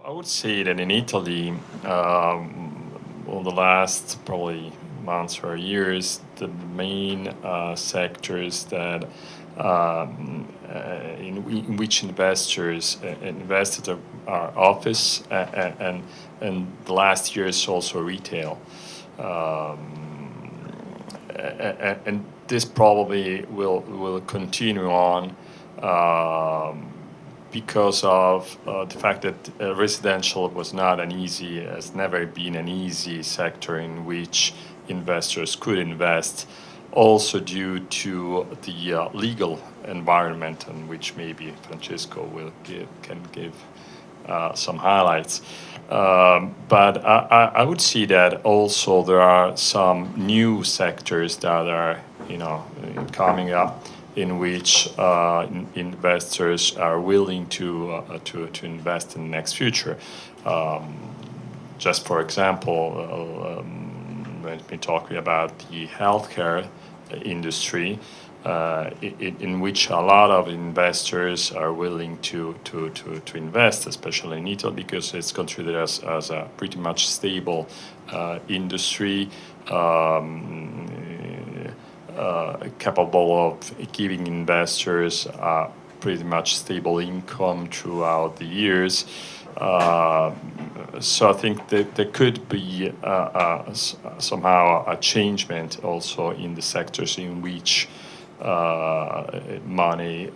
I would say that in Italy, over the last probably months or years, the main sectors that in which investors invested are office and the last years also retail. And this probably will continue on because of the fact that residential has never been an easy sector in which investors could invest, also due to the legal environment, in which maybe Francesco can give some highlights. But I would see that also there are some new sectors that are coming up, in which investors are willing to invest in the next future. Just for example, when we're talking about the healthcare industry, in which a lot of investors are willing to invest, especially in Italy, because it's considered as a pretty much stable industry, capable of giving investors pretty much stable income throughout the years. So I think that there could be somehow a changement also in the sectors in which money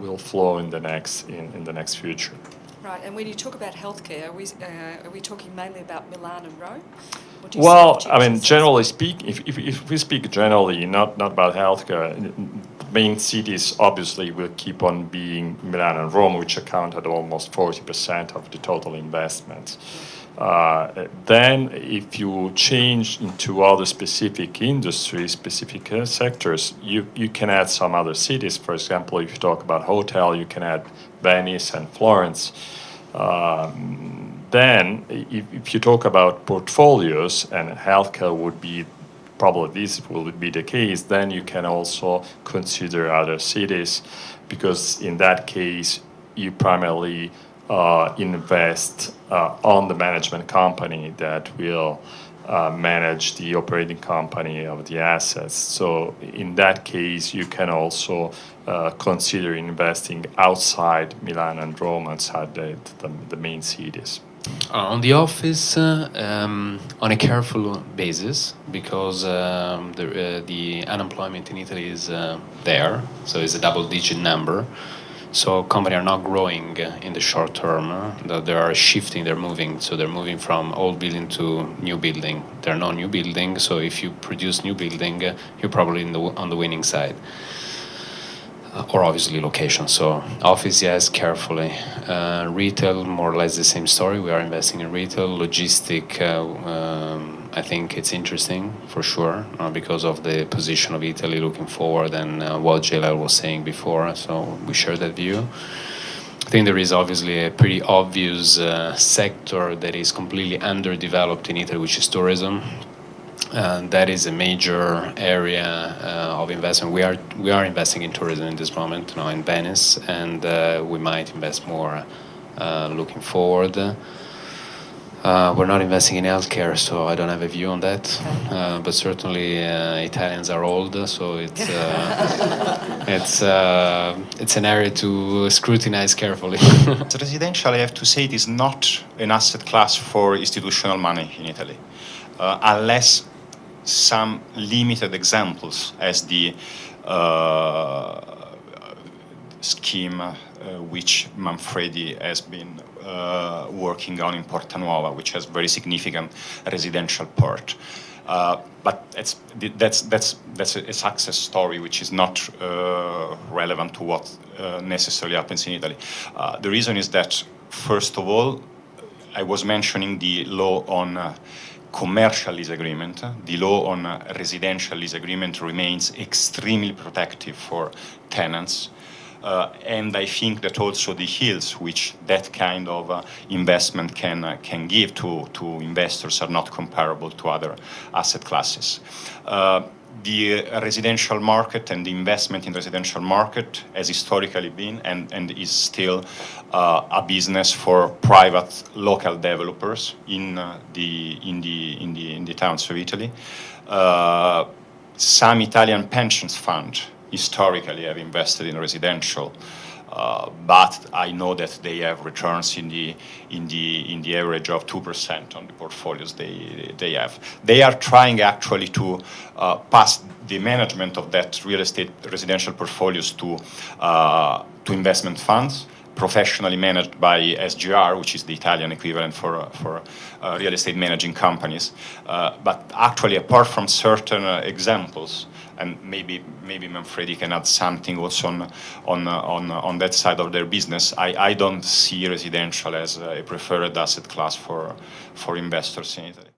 will flow in the next future. Right, and when you talk about healthcare, are we talking mainly about Milan and Rome? Well, I mean, generally speaking, if we speak generally, not about healthcare, main cities obviously will keep on being Milan and Rome, which account at almost 40% of the total investments. Then if you change into other specific industries, specific sectors, you can add some other cities. For example, if you talk about hotel, you can add Venice and Florence. Then if you talk about portfolios, and healthcare would be probably this will be the case, then you can also consider other cities, because in that case you primarily invest on the management company that will manage the operating company of the assets. So in that case, you can also consider investing outside Milan and Rome, outside the main cities. On the office, on a careful basis, because the unemployment in Italy is there, so it's a double-digit number. So companies are not growing in the short term. They are shifting, they're moving. So they're moving from old building to new building. There are no new buildings, so if you produce new building, you're probably on the winning side. Or obviously location. So office, yes, carefully. Retail, more or less the same story. We are investing in retail. Logistic, I think it's interesting for sure, because of the position of Italy looking forward and what JLL was saying before. So we share that view. I think there is obviously a pretty obvious sector that is completely underdeveloped in Italy, which is tourism. And that is a major area of investment. We are investing in tourism in this moment, in Venice, and we might invest more looking forward. We're not investing in healthcare, so I don't have a view on that. But certainly Italians are old, so it's an area to scrutinize carefully. Residential, I have to say, it is not an asset class for institutional money in Italy, unless some limited examples, as the scheme which Manfredi has been working on in Porta Nuova, which has very significant residential part. But that's a success story which is not relevant to what necessarily happens in Italy. The reason is that, first of all, I was mentioning the law on commercial lease agreement. The law on residential lease agreement remains extremely protective for tenants. And I think that also the yields which that kind of investment can give to investors are not comparable to other asset classes. the residential market and the investment in residential market has historically been and is still a business for private local developers in the towns of Italy. Some Italian pensions funds historically have invested in residential, but I know that they have returns in the average of 2% on the portfolios they have. They are trying actually to pass the management of that real estate residential portfolios to investment funds, professionally managed by SGR, which is the Italian equivalent for real estate managing companies. But actually, apart from certain examples, and maybe Manfredi can add something also on that side of their business, I don't see residential as a preferred asset class for investors in Italy.